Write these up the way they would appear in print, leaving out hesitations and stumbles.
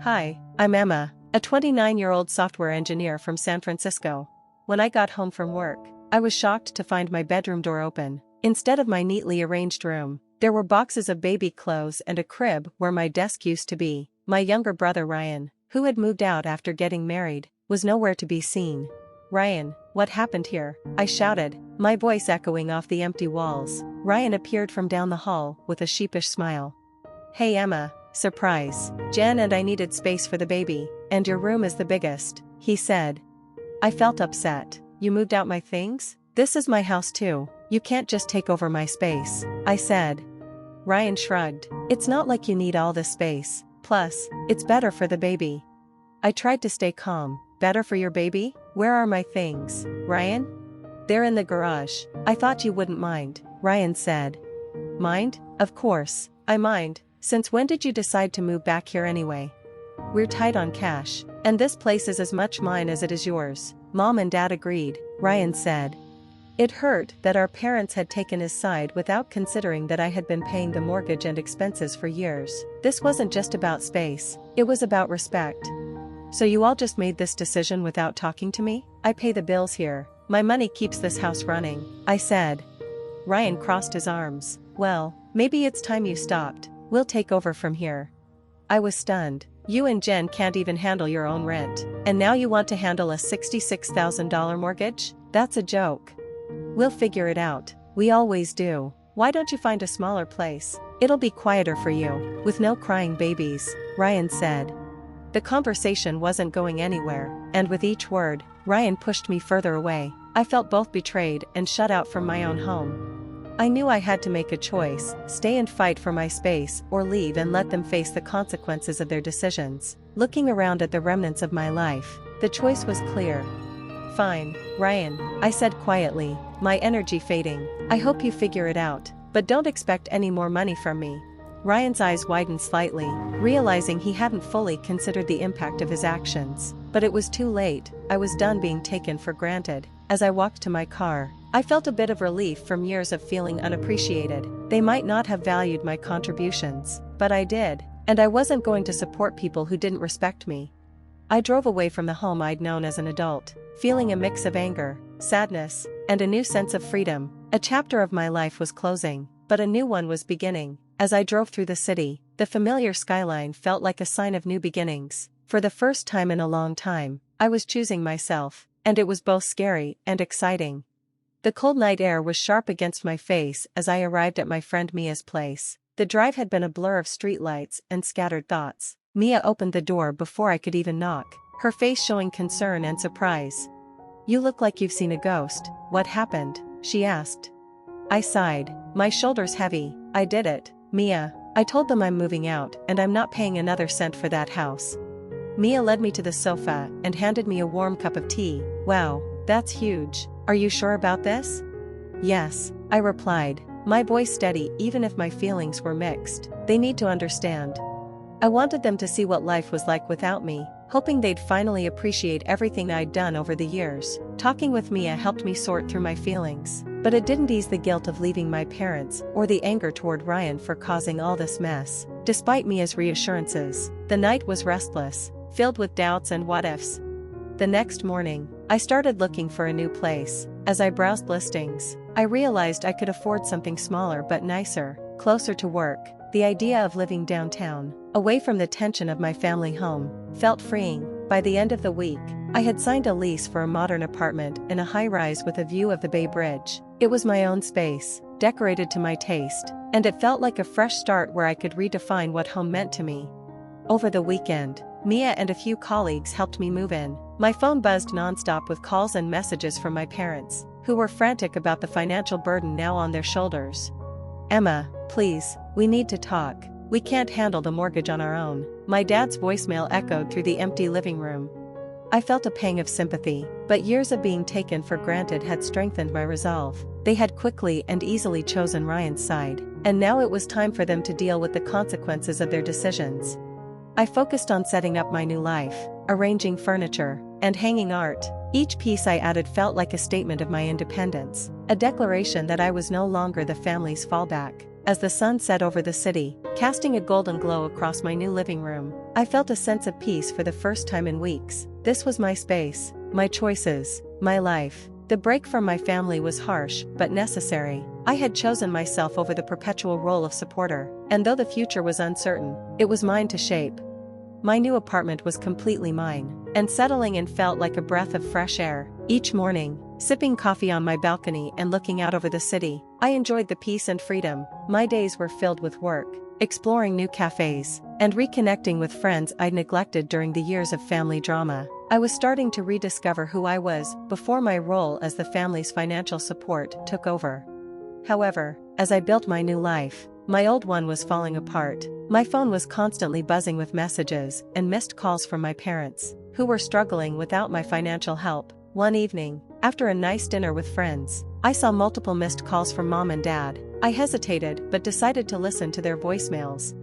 Hi, I'm Emma, a 29-year-old software engineer from San Francisco. When I got home from work, I was shocked to find my bedroom door open. Instead of my neatly arranged room, there were boxes of baby clothes and a crib where my desk used to be. My younger brother Ryan, who had moved out after getting married, was nowhere to be seen. "Ryan, what happened here?" I shouted, my voice echoing off the empty walls. Ryan appeared from down the hall with a sheepish smile. "Hey Emma, surprise. Jen and I needed space for the baby, and your room is the biggest," he said. I felt upset. "You moved out my things? This is my house too. You can't just take over my space," I said. Ryan shrugged. "It's not like you need all this space. Plus, it's better for the baby." I tried to stay calm. "Better for your baby? Where are my things, Ryan?" "They're in the garage. I thought you wouldn't mind," Ryan said. "Mind? Of course, I mind. Since when did you decide to move back here anyway?" "We're tight on cash, and this place is as much mine as it is yours." Mom and Dad agreed, Ryan said. It hurt that our parents had taken his side without considering that I had been paying the mortgage and expenses for years. This wasn't just about space, it was about respect. "So you all just made this decision without talking to me?" "I pay the bills here. My money keeps this house running," I said. Ryan crossed his arms. "Well, maybe it's time you stopped. We'll take over from here." I was stunned. "You and Jen can't even handle your own rent, and now you want to handle a $66,000 mortgage? That's a joke." "We'll figure it out. We always do. Why don't you find a smaller place? It'll be quieter for you, with no crying babies," Ryan said. The conversation wasn't going anywhere, and with each word, Ryan pushed me further away. I felt both betrayed and shut out from my own home. I knew I had to make a choice, stay and fight for my space or leave and let them face the consequences of their decisions. Looking around at the remnants of my life, the choice was clear. "Fine, Ryan," I said quietly, my energy fading. "I hope you figure it out, but don't expect any more money from me." Ryan's eyes widened slightly, realizing he hadn't fully considered the impact of his actions. But it was too late. I was done being taken for granted. As I walked to my car, I felt a bit of relief from years of feeling unappreciated. They might not have valued my contributions, but I did, and I wasn't going to support people who didn't respect me. I drove away from the home I'd known as an adult, feeling a mix of anger, sadness, and a new sense of freedom. A chapter of my life was closing, but a new one was beginning. As I drove through the city, the familiar skyline felt like a sign of new beginnings. For the first time in a long time, I was choosing myself, and it was both scary and exciting. The cold night air was sharp against my face as I arrived at my friend Mia's place. The drive had been a blur of streetlights and scattered thoughts. Mia opened the door before I could even knock, her face showing concern and surprise. "You look like you've seen a ghost. What happened?" she asked. I sighed, my shoulders heavy. "I did it, Mia. I told them I'm moving out and I'm not paying another cent for that house." Mia led me to the sofa and handed me a warm cup of tea. "Wow, that's huge. Are you sure about this?" "Yes," I replied, my voice steady even if my feelings were mixed. "They need to understand." I wanted them to see what life was like without me, hoping they'd finally appreciate everything I'd done over the years. Talking with Mia helped me sort through my feelings, but it didn't ease the guilt of leaving my parents or the anger toward Ryan for causing all this mess. Despite Mia's reassurances, the night was restless, filled with doubts and what-ifs. The next morning, I started looking for a new place. As I browsed listings, I realized I could afford something smaller but nicer, closer to work. The idea of living downtown, away from the tension of my family home, felt freeing. By the end of the week, I had signed a lease for a modern apartment in a high-rise with a view of the Bay Bridge. It was my own space, decorated to my taste, and it felt like a fresh start where I could redefine what home meant to me. Over the weekend, Mia and a few colleagues helped me move in. My phone buzzed nonstop with calls and messages from my parents, who were frantic about the financial burden now on their shoulders. "Emma, please, we need to talk. We can't handle the mortgage on our own." My dad's voicemail echoed through the empty living room. I felt a pang of sympathy, but years of being taken for granted had strengthened my resolve. They had quickly and easily chosen Ryan's side, and now it was time for them to deal with the consequences of their decisions. I focused on setting up my new life, arranging furniture, and hanging art. Each piece I added felt like a statement of my independence, a declaration that I was no longer the family's fallback. as the sun set over the city, casting a golden glow across my new living room. I felt a sense of peace for the first time in weeks. This was my space, my choices, my life. The break from my family was harsh but necessary. I had chosen myself over the perpetual role of supporter, and though the future was uncertain, it was mine to shape. My new apartment was completely mine, and settling in felt like a breath of fresh air. Each morning, sipping coffee on my balcony and looking out over the city, I enjoyed the peace and freedom. My days were filled with work, exploring new cafes, and reconnecting with friends I'd neglected during the years of family drama. I was starting to rediscover who I was before my role as the family's financial support took over. However, as I built my new life, my old one was falling apart. My phone was constantly buzzing with messages and missed calls from my parents, who were struggling without my financial help. One evening, after a nice dinner with friends, I saw multiple missed calls from mom and dad. I hesitated but decided to listen to their voicemails.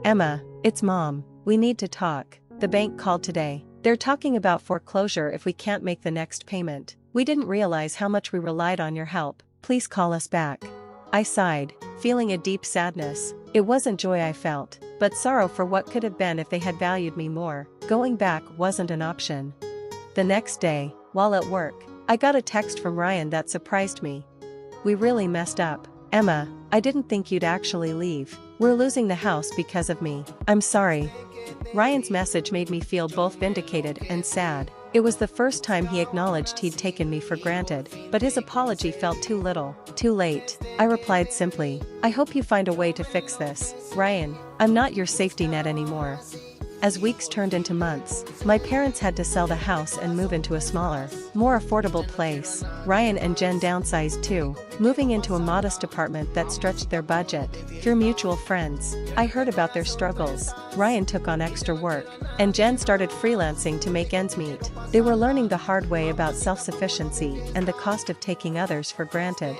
"Emma, it's Mom. We need to talk. The bank called today. They're talking about foreclosure if we can't make the next payment. We didn't realize how much we relied on your help. Please call us back." I sighed, feeling a deep sadness. It wasn't joy I felt, but sorrow for what could have been if they had valued me more. Going back wasn't an option. The next day, while at work, I got a text from Ryan that surprised me. "We really messed up. Emma, I didn't think you'd actually leave. We're losing the house because of me. I'm sorry." Ryan's message made me feel both vindicated and sad. It was the first time he acknowledged he'd taken me for granted, but his apology felt too little, too late. I replied simply, "I hope you find a way to fix this, Ryan. I'm not your safety net anymore." As weeks turned into months, my parents had to sell the house and move into a smaller, more affordable place. Ryan and Jen downsized too, moving into a modest apartment that stretched their budget. Through mutual friends, I heard about their struggles. Ryan took on extra work, and Jen started freelancing to make ends meet. They were learning the hard way about self-sufficiency and the cost of taking others for granted.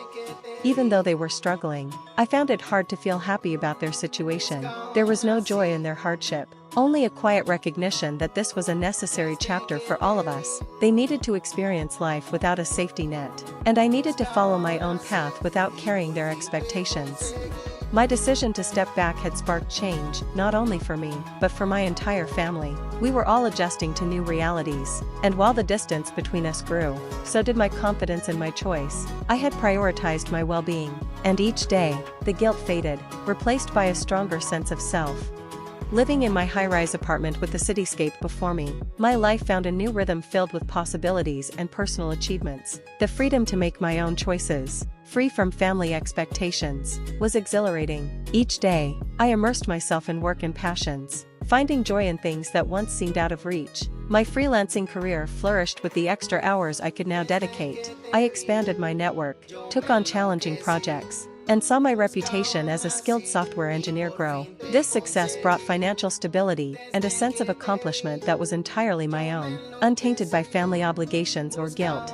Even though they were struggling, I found it hard to feel happy about their situation. There was no joy in their hardship, only a quiet recognition that this was a necessary chapter for all of us. They needed to experience life without a safety net, and I needed to follow my own path without carrying their expectations. My decision to step back had sparked change, not only for me, but for my entire family. We were all adjusting to new realities, and while the distance between us grew, so did my confidence in my choice. I had prioritized my well-being, and each day, the guilt faded, replaced by a stronger sense of self. Living in my high-rise apartment with the cityscape before me, my life found a new rhythm filled with possibilities and personal achievements. The freedom to make my own choices, free from family expectations, was exhilarating. Each day, I immersed myself in work and passions, finding joy in things that once seemed out of reach. My freelancing career flourished with the extra hours I could now dedicate. I expanded my network, took on challenging projects, and saw my reputation as a skilled software engineer grow. This success brought financial stability and a sense of accomplishment that was entirely my own, untainted by family obligations or guilt.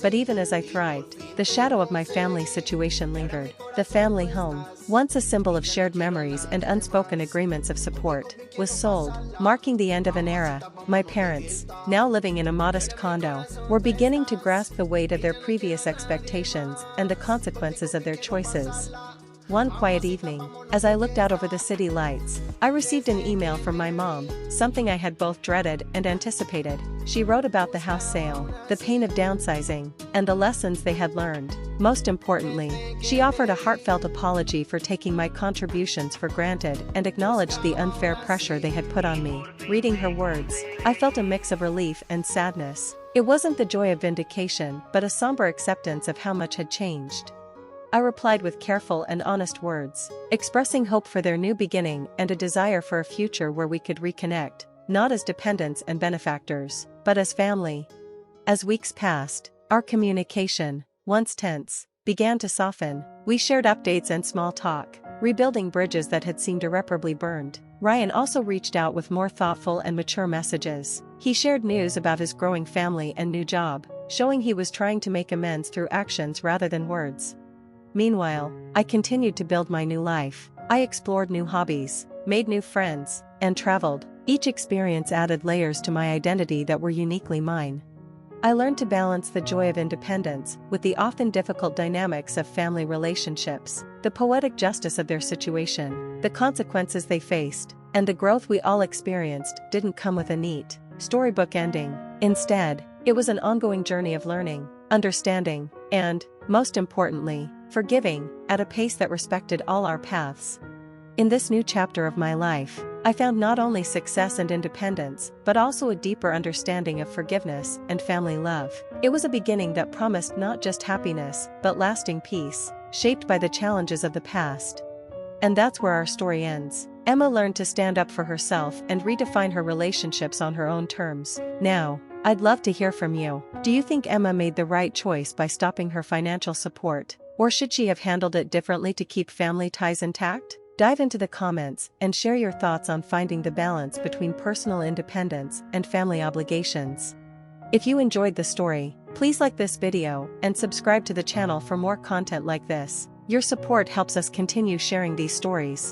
But even as I thrived, the shadow of my family situation lingered. The family home, once a symbol of shared memories and unspoken agreements of support, was sold, marking the end of an era. My parents, now living in a modest condo, were beginning to grasp the weight of their previous expectations and the consequences of their choices. One quiet evening, as I looked out over the city lights, I received an email from my mom, something I had both dreaded and anticipated. She wrote about the house sale, the pain of downsizing, and the lessons they had learned. Most importantly, she offered a heartfelt apology for taking my contributions for granted and acknowledged the unfair pressure they had put on me. Reading her words, I felt a mix of relief and sadness. It wasn't the joy of vindication, but a somber acceptance of how much had changed. I replied with careful and honest words, expressing hope for their new beginning and a desire for a future where we could reconnect, not as dependents and benefactors, but as family. As weeks passed, our communication, once tense, began to soften. We shared updates and small talk, rebuilding bridges that had seemed irreparably burned. Ryan also reached out with more thoughtful and mature messages. He shared news about his growing family and new job, showing he was trying to make amends through actions rather than words. Meanwhile, I continued to build my new life. I explored new hobbies, made new friends, and traveled. Each experience added layers to my identity that were uniquely mine. I learned to balance the joy of independence with the often difficult dynamics of family relationships, the poetic justice of their situation, the consequences they faced, and the growth we all experienced didn't come with a neat, storybook ending. Instead, it was an ongoing journey of learning, understanding, and, most importantly, forgiving, at a pace that respected all our paths. In this new chapter of my life, I found not only success and independence, but also a deeper understanding of forgiveness and family love. It was a beginning that promised not just happiness, but lasting peace, shaped by the challenges of the past. And that's where our story ends. Emma learned to stand up for herself and redefine her relationships on her own terms. Now, I'd love to hear from you. Do you think Emma made the right choice by stopping her financial support, or should she have handled it differently to keep family ties intact? Dive into the comments and share your thoughts on finding the balance between personal independence and family obligations. If you enjoyed the story, please like this video and subscribe to the channel for more content like this. Your support helps us continue sharing these stories.